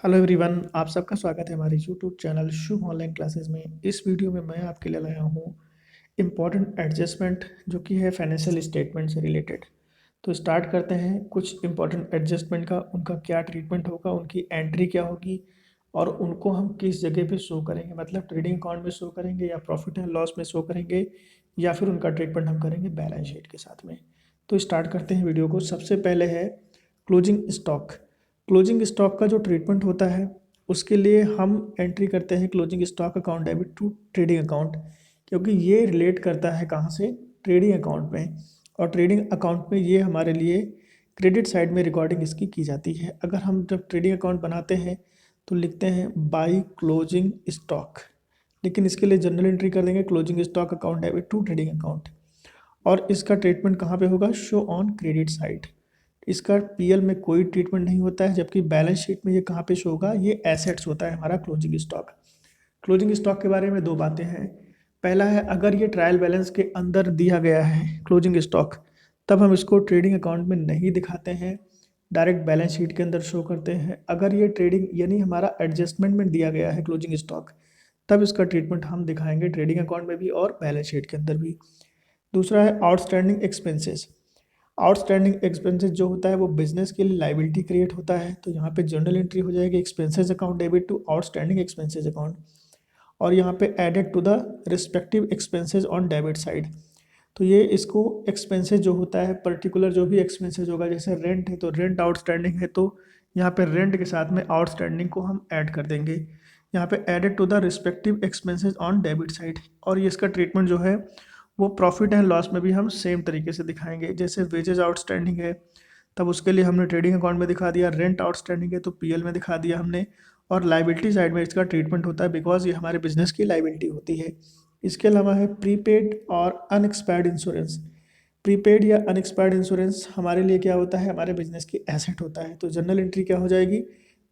Hello everyone, आप सबका स्वागत है हमारे यूट्यूब चैनल शुभ ऑनलाइन क्लासेस में। इस वीडियो में मैं आपके लिए लाया हूँ इम्पॉर्टेंट एडजस्टमेंट जो कि है फाइनेंशियल स्टेटमेंट से रिलेटेड। तो स्टार्ट करते हैं कुछ इम्पॉर्टेंट एडजस्टमेंट का, उनका क्या ट्रीटमेंट होगा, उनकी एंट्री क्या होगी और उनको हम किस जगह पे शो करेंगे, मतलब ट्रेडिंग अकाउंट में शो करेंगे या प्रॉफिट एंड लॉस में शो करेंगे या फिर उनका ट्रीटमेंट हम करेंगे बैलेंस शीट के साथ में। तो स्टार्ट करते हैं वीडियो को। सबसे पहले है क्लोजिंग स्टॉक। क्लोजिंग स्टॉक का जो ट्रीटमेंट होता है उसके लिए हम एंट्री करते हैं closing stock account debit to trading account, क्योंकि ये रिलेट करता है कहाँ से, ट्रेडिंग अकाउंट में। और ट्रेडिंग अकाउंट में ये हमारे लिए क्रेडिट साइड में रिकॉर्डिंग इसकी की जाती है। अगर हम जब ट्रेडिंग अकाउंट बनाते हैं तो लिखते हैं बाई क्लोजिंग स्टॉक, लेकिन इसके लिए जनरल एंट्री कर देंगे closing stock account debit to trading account. और इसका ट्रीटमेंट कहाँ पे होगा, शो ऑन क्रेडिट साइड। इसका पीएल में कोई ट्रीटमेंट नहीं होता है, जबकि बैलेंस शीट में ये कहाँ पे शो होगा, ये एसेट्स होता है हमारा क्लोजिंग स्टॉक। क्लोजिंग स्टॉक के बारे में दो बातें हैं। पहला है, अगर ये ट्रायल बैलेंस के अंदर दिया गया है क्लोजिंग स्टॉक, तब हम इसको ट्रेडिंग अकाउंट में नहीं दिखाते हैं, डायरेक्ट बैलेंस शीट के अंदर शो करते हैं। अगर ये ट्रेडिंग यानी हमारा एडजस्टमेंट में दिया गया है क्लोजिंग स्टॉक, तब इसका ट्रीटमेंट हम दिखाएंगे ट्रेडिंग अकाउंट में भी और बैलेंस शीट के अंदर भी। दूसरा है आउटस्टैंडिंग एक्सपेंसेस। आउटस्टैंडिंग एक्सपेंसेस जो होता है वो बिजनेस के लिए लाइबिलिटी क्रिएट होता है, तो यहाँ पे जर्नल एंट्री हो जाएगी expenses account debit to outstanding expenses account, और यहाँ पे added to the respective expenses on debit side. तो ये इसको एक्सपेंसेस जो होता है पर्टिकुलर जो भी एक्सपेंसेस होगा, जैसे रेंट है तो रेंट आउटस्टैंडिंग है तो यहाँ पे रेंट के साथ में आउटस्टैंडिंग को हम ऐड कर देंगे, यहाँ पे added to the respective expenses on debit side. और ये इसका ट्रीटमेंट जो है वो प्रॉफिट एंड लॉस में भी हम सेम तरीके से दिखाएंगे। जैसे वेजेस आउटस्टैंडिंग है तब उसके लिए हमने ट्रेडिंग अकाउंट में दिखा दिया, रेंट आउटस्टैंडिंग है तो पीएल में दिखा दिया हमने, और लाइबिलिटी साइड में इसका ट्रीटमेंट होता है बिकॉज ये हमारे बिजनेस की लाइबिलिटी होती है। इसके अलावा है प्रीपेड और अनएक्सपायर्ड इंश्योरेंस। प्रीपेड या अनएक्सपायर्ड इंश्योरेंस हमारे लिए क्या होता है, हमारे बिजनेस की एसेट होता है। तो जनरल एंट्री क्या हो जाएगी,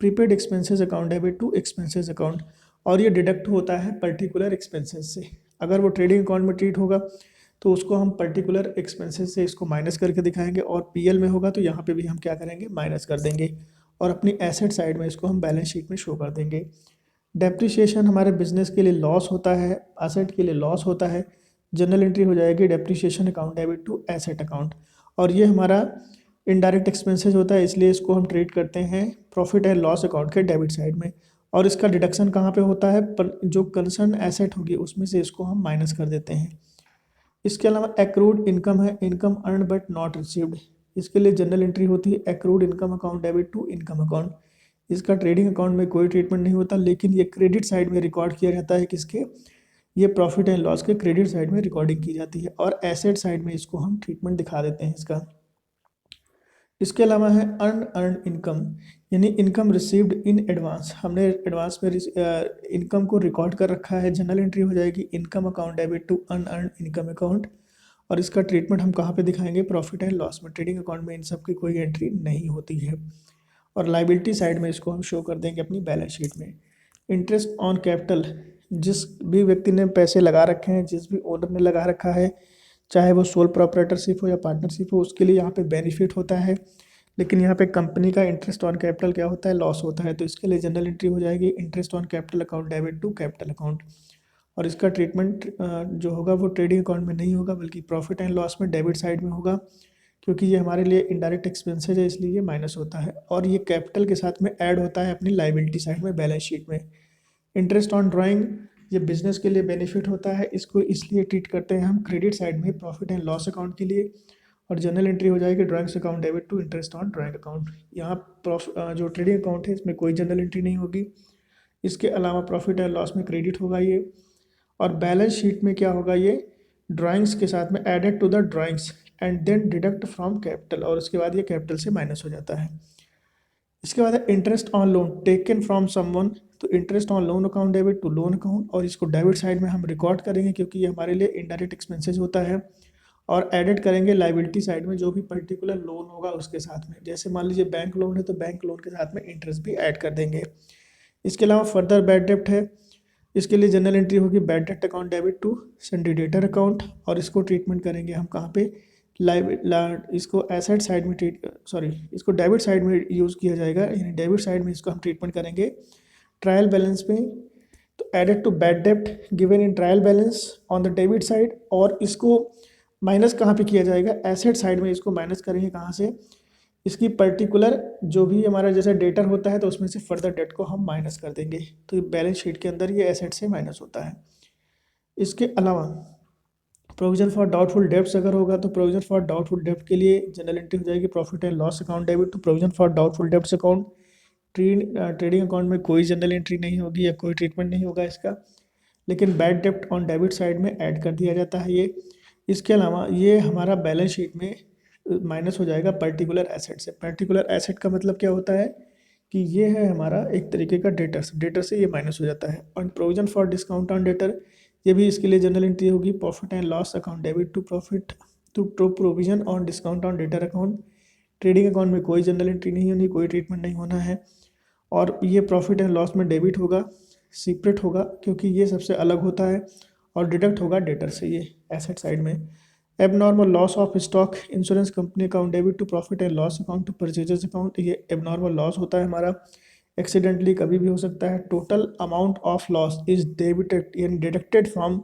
prepaid expenses account debit to expenses account, और ये डिडक्ट होता है पर्टिकुलर एक्सपेंसेस से। अगर वो ट्रेडिंग अकाउंट में ट्रीट होगा तो उसको हम पर्टिकुलर एक्सपेंसेस से इसको माइनस करके दिखाएंगे, और पीएल में होगा तो यहाँ पे भी हम क्या करेंगे, माइनस कर देंगे, और अपनी एसेट साइड में इसको हम बैलेंस शीट में शो कर देंगे। डेप्रिसिएशन हमारे बिजनेस के लिए लॉस होता है, एसेट के लिए लॉस होता है। जनरल एंट्री हो जाएगी depreciation account debit to asset account, और ये हमारा इनडायरेक्ट एक्सपेंसेस होता है, इसलिए इसको हम ट्रीट करते हैं प्रॉफिट एंड लॉस अकाउंट के डेबिट साइड में। और इसका डिडक्शन कहाँ पे होता है, पर जो कंसर्न एसेट होगी उसमें से इसको हम माइनस कर देते हैं। इसके अलावा एक्रूड इनकम है, income earn but not received. इसके लिए जनरल एंट्री होती है accrued income account debit to income account. इसका ट्रेडिंग अकाउंट में कोई ट्रीटमेंट नहीं होता, लेकिन ये क्रेडिट साइड में रिकॉर्ड किया जाता है। किसके, ये प्रॉफिट एंड लॉस के क्रेडिट साइड में रिकॉर्डिंग की जाती है, और एसेट साइड में इसको हम ट्रीटमेंट दिखा देते हैं इसका। इसके अलावा है अर्न अर्न इनकम, यानी इनकम रिसीव्ड इन एडवांस। हमने एडवांस में इनकम को रिकॉर्ड कर रखा है, जनरल एंट्री हो जाएगी income account debit to unearned income account, और इसका ट्रीटमेंट हम कहाँ पे दिखाएंगे, प्रॉफिट एंड लॉस में। ट्रेडिंग अकाउंट में इन सब की कोई एंट्री नहीं होती है। और लाइबिलिटी साइड में इसको हम शो कर देंगे अपनी बैलेंस शीट में। इंटरेस्ट ऑन कैपिटल, जिस भी व्यक्ति ने पैसे लगा रखे हैं, जिस भी ओनर ने लगा रखा है, चाहे वो सोल प्रोप्राइटरशिप हो या पार्टनरशिप हो, उसके लिए यहाँ पे बेनिफिट होता है। लेकिन यहाँ पे कंपनी का इंटरेस्ट ऑन कैपिटल क्या होता है, लॉस होता है। तो इसके लिए जनरल एंट्री हो जाएगी interest on capital account debit to capital account, और इसका ट्रीटमेंट जो होगा वो ट्रेडिंग अकाउंट में नहीं होगा, बल्कि प्रॉफिट एंड लॉस में डेबिट साइड में होगा, क्योंकि ये हमारे लिए इनडायरेक्ट एक्सपेंसेज है, इसलिए ये माइनस होता है। और ये कैपिटल के साथ में ऐड होता है अपनी लाइबिलिटी साइड में बैलेंस शीट में। इंटरेस्ट ऑन ड्राइंग, ये बिजनेस के लिए बेनिफिट होता है, इसको इसलिए ट्रीट करते हैं हम क्रेडिट साइड में प्रॉफिट एंड लॉस अकाउंट के लिए। और जनरल एंट्री हो जाएगी drawings account debit to interest on drawing account. यहाँ जो ट्रेडिंग अकाउंट है इसमें कोई जनरल एंट्री नहीं होगी। इसके अलावा प्रॉफिट एंड लॉस में क्रेडिट होगा ये, और बैलेंस शीट में क्या होगा, ये ड्राइंग्स के साथ में added to the drawings and then deduct from capital, और उसके बाद ये कैपिटल से माइनस हो जाता है। इसके बाद है interest on loan taken from someone, तो interest on loan account debit to loan account, और इसको डेबिट साइड में हम रिकॉर्ड करेंगे क्योंकि ये हमारे लिए इनडायरेक्ट एक्सपेंसेस होता है। और एडिट करेंगे लाइबिलिटी साइड में जो भी पर्टिकुलर लोन होगा उसके साथ में। जैसे मान लीजिए बैंक लोन है तो बैंक लोन के साथ में इंटरेस्ट भी ऐड कर देंगे। इसके अलावा फर्दर बैड डेप्ट है, इसके लिए जनरल एंट्री होगी बैड डेप्ट account debit to sundry debtor account, और इसको ट्रीटमेंट करेंगे हम कहाँ पे, इसको एसेट साइड में इसको डेबिट साइड में यूज़ किया जाएगा, यानी डेबिट साइड में इसको हम ट्रीटमेंट करेंगे ट्रायल बैलेंस में। तो एडेड टू बैड डेब्ट given in trial balance on the debit side, और इसको माइनस कहाँ पे किया जाएगा, एसेट साइड में इसको माइनस करेंगे कहाँ से, इसकी पर्टिकुलर जो भी हमारा जैसा डेटर होता है तो उसमें से फर्दर डेट को हम माइनस कर देंगे। तो ये बैलेंस शीट के अंदर ये एसेट से माइनस होता है। इसके अलावा प्रोविजन फॉर डाउटफुल डेब्ट्स अगर होगा तो प्रोविजन फॉर डाउटफुल डेब्ट के लिए जनरल एंट्री हो जाएगी profit and loss account debit to provision for doubtful debts account. Trading account में कोई जनरल एंट्री नहीं होगी या कोई ट्रीटमेंट नहीं होगा इसका, लेकिन बैड डेब्ट ऑन डेबिट साइड में ऐड कर दिया जाता है ये। इसके अलावा ये हमारा बैलेंस शीट में माइनस हो जाएगा पर्टिकुलर एसेट से। पर्टिकुलर एसेट का मतलब क्या होता है कि ये है हमारा एक तरीके का डेटर से ये माइनस हो जाता है। और provision for discount on debtor, ये भी इसके लिए जनरल एंट्री होगी profit and loss account debit to provision on discount on debtor account. Trading account में कोई जनरल एंट्री नहीं होनी, कोई ट्रीटमेंट नहीं होना है, और ये प्रॉफिट एंड लॉस में डेबिट होगा, सीपरेट होगा क्योंकि ये सबसे अलग होता है, और डिडक्ट होगा डेटर से ये एसेट साइड में। Abnormal loss of stock insurance company account debit to profit and loss account to purchases account, ये एबनॉर्मल लॉस होता है हमारा, एक्सीडेंटली कभी भी हो सकता है। Total amount of loss is debited यानी deducted from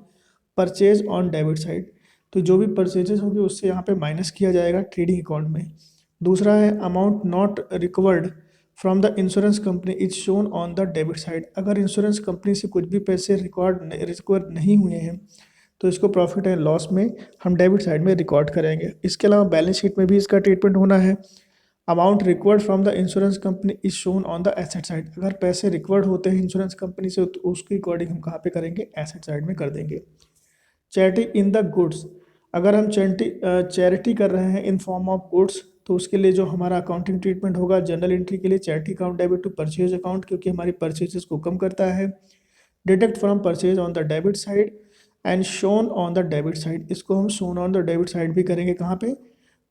purchase on debit side, तो जो भी परचेजेस होगी उससे यहाँ पे माइनस किया जाएगा ट्रेडिंग अकाउंट में। दूसरा है amount not recovered from the insurance company is shown on the debit side. अगर इंश्योरेंस कंपनी से कुछ भी पैसे रिकवर नहीं हुए हैं तो इसको प्रॉफिट एंड लॉस में हम डेबिट साइड में रिकॉर्ड करेंगे। इसके अलावा बैलेंस शीट में भी इसका ट्रीटमेंट होना है। Amount recovered from the insurance company is shown on the asset side. अगर पैसे रिकवर्ड होते हैं इंश्योरेंस कंपनी से तो उसकी रिकॉर्डिंग हम कहाँ पे करेंगे, एसेट साइड में कर देंगे। चैरिटी इन द गुड्स, अगर हम चैरिटी कर रहे हैं इन फॉर्म ऑफ गुड्स तो उसके लिए जो हमारा अकाउंटिंग ट्रीटमेंट होगा जनरल एंट्री के लिए charity account debit to purchase account, क्योंकि हमारी परचेजेस को कम करता है। Deduct from purchase on the debit side and shown on the debit side, इसको हम shown on the debit side भी करेंगे कहाँ पे,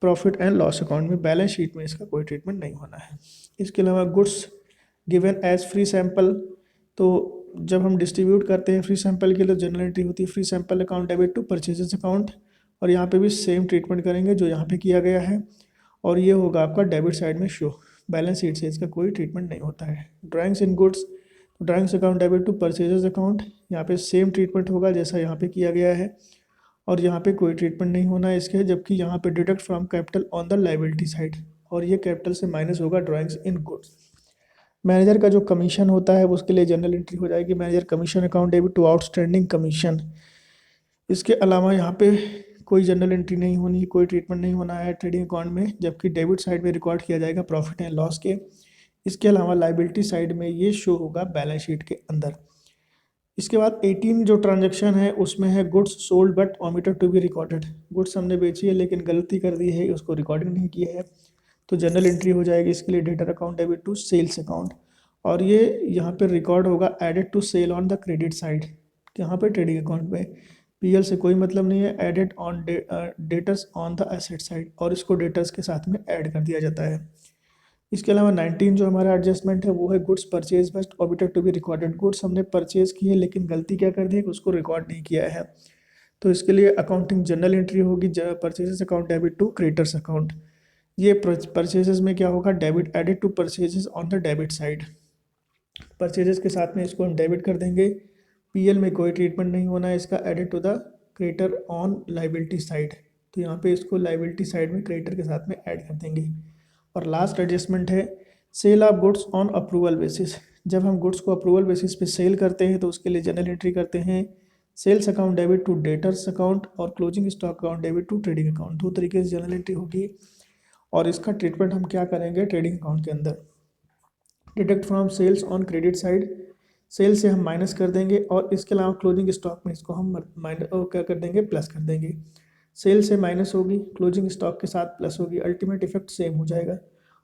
प्रॉफिट एंड लॉस अकाउंट में। बैलेंस शीट में इसका कोई ट्रीटमेंट नहीं होना है। इसके अलावा goods given as free sample, तो जब हम डिस्ट्रीब्यूट करते हैं फ्री सैंपल के लिए जनरल एंट्री होती है free sample account debit to purchases account, और यहाँ पे भी सेम ट्रीटमेंट करेंगे जो यहाँ पे किया गया है, और ये होगा आपका डेबिट साइड में शो। बैलेंस शीट से इसका कोई ट्रीटमेंट नहीं होता है। Drawings in goods, drawings account debit to purchases account, यहाँ पे सेम ट्रीटमेंट होगा जैसा यहाँ पे किया गया है, और यहाँ पे कोई ट्रीटमेंट नहीं होना है इसके, जबकि यहाँ पे deduct from capital on the liability side, और ये कैपिटल से माइनस होगा ड्राइंग्स इन गुड्स। मैनेजर का जो कमीशन होता है उसके लिए जनरल एंट्री हो जाएगी manager commission account debit to outstanding commission. इसके अलावा यहाँ पे कोई जनरल एंट्री नहीं होनी, कोई ट्रीटमेंट नहीं होना है ट्रेडिंग अकाउंट में, जबकि डेबिट साइड में रिकॉर्ड किया जाएगा प्रॉफिट एंड लॉस के। इसके अलावा लायबिलिटी साइड में ये शो होगा बैलेंस शीट के अंदर। इसके बाद 18 जो ट्रांजैक्शन है उसमें है goods sold but omitted to be recorded. Goods हमने बेची है लेकिन गलती कर दी है, उसको रिकॉर्डिंग नहीं किया है, तो जनरल एंट्री हो जाएगी इसके लिए debtor account debit to sales account, और ये यहाँ पे रिकॉर्ड होगा added to sale on the credit side. यहाँ पे ट्रेडिंग अकाउंट में पीएल से कोई मतलब नहीं है, added on debtors on the asset side, और इसको डेटर्स के साथ में ऐड कर दिया जाता है। इसके अलावा 19 जो हमारा एडजस्टमेंट है वो है goods purchase but omitted to be recorded. Goods हमने परचेज की है लेकिन गलती क्या कर दी है कि उसको रिकॉर्ड नहीं किया है, तो इसके लिए अकाउंटिंग जनरल एंट्री होगी purchases account debit to creditors account. ये परचेजेस में क्या होगा, debit added to purchases on the debit side, purchases के साथ में इसको हम डेबिट कर देंगे। पीएल में कोई ट्रीटमेंट नहीं होना है इसका, added to the creditor on liability side, तो यहाँ पे इसको लाइबिलिटी साइड में क्रेडिटर के साथ में ऐड कर देंगे। और लास्ट एडजस्टमेंट है sale of goods on approval basis. जब हम गुड्स को अप्रूवल बेसिस पे सेल करते हैं तो उसके लिए जनरल एंट्री करते हैं sales account debit to debtors account और closing stock account debit to trading account. दो तरीके से जनरल एंट्री होगी, और इसका ट्रीटमेंट हम क्या करेंगे ट्रेडिंग अकाउंट के अंदर। Deduct from sales on credit side, sale से हम माइनस कर देंगे, और इसके अलावा क्लोजिंग स्टॉक में इसको हम माइनस क्या कर देंगे, प्लस कर देंगे। सेल से माइनस होगी, क्लोजिंग स्टॉक के साथ प्लस होगी, अल्टीमेट इफेक्ट सेम हो जाएगा।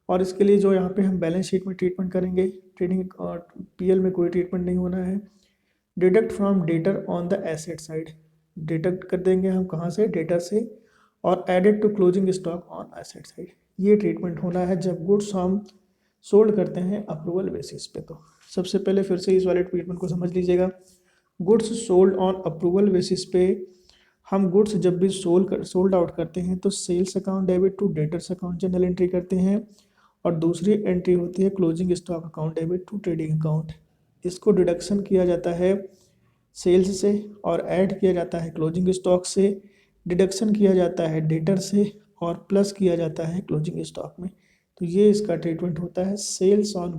और इसके लिए जो यहाँ पे हम बैलेंस शीट में ट्रीटमेंट करेंगे, ट्रेडिंग और पीएल में कोई ट्रीटमेंट नहीं होना है। Deduct from debtor on the asset side, deduct कर देंगे हम कहाँ से, डेटर से, और added to closing stock on asset side. ये ट्रीटमेंट होना है जब गुड्स हम सोल्ड करते हैं अप्रूवल बेसिस पे। तो सबसे पहले फिर से इस वाले ट्रीटमेंट को समझ लीजिएगा। Goods sold on approval basis पे हम गुड्स जब भी सोल्ड आउट करते हैं तो sales account debit to debtors account journal entry करते हैं, और दूसरी एंट्री होती है closing stock account debit to trading account. इसको डिडक्शन किया जाता है सेल्स से और ऐड किया जाता है क्लोजिंग स्टॉक से, डिडक्शन किया जाता है डेटर से और प्लस किया जाता है क्लोजिंग स्टॉक में। तो ये इसका ट्रीटमेंट होता है sales of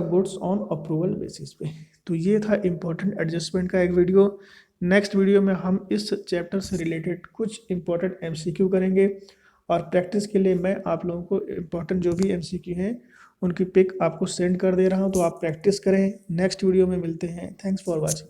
goods on approval basis पे। तो ये था इम्पोर्टेंट एडजस्टमेंट का एक वीडियो। नेक्स्ट वीडियो में हम इस चैप्टर से रिलेटेड कुछ इम्पोर्टेंट एमसीक्यू करेंगे, और प्रैक्टिस के लिए मैं आप लोगों को इम्पोर्टेंट जो भी एमसीक्यू हैं उनकी पिक आपको सेंड कर दे रहा हूँ, तो आप प्रैक्टिस करें। नेक्स्ट वीडियो में मिलते हैं। Thanks for watching.